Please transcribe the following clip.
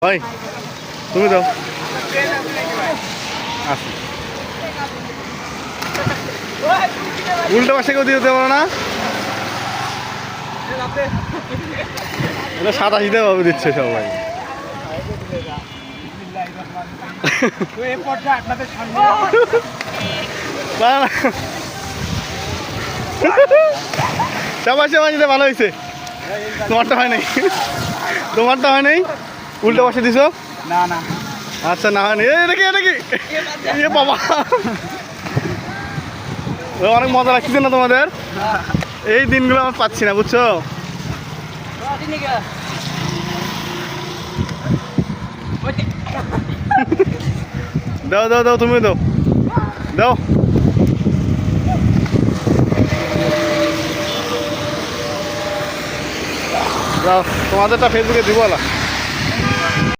ভাই তুমি দাও আচ্ছা উল্টো পাশে কেউ দিতে পারো না এটা 87 ভাবে দিচ্ছে সবাই সবাই সবাই দিতে ভালো হয়েছে তোমারটা হয় নাই তোমারটা হয় নাই উল্টো পাশে দিছো না না আচ্ছা না হয়নি এটা কি এ বাবা অনেক মজা লাগছে না তোমাদের এই দিনগুলো আমার পাচ্ছি না বুঝছো দাও দাও দাও তুমি দাও দাও দাও তোমাদেরটা ফেসবুকে দিব না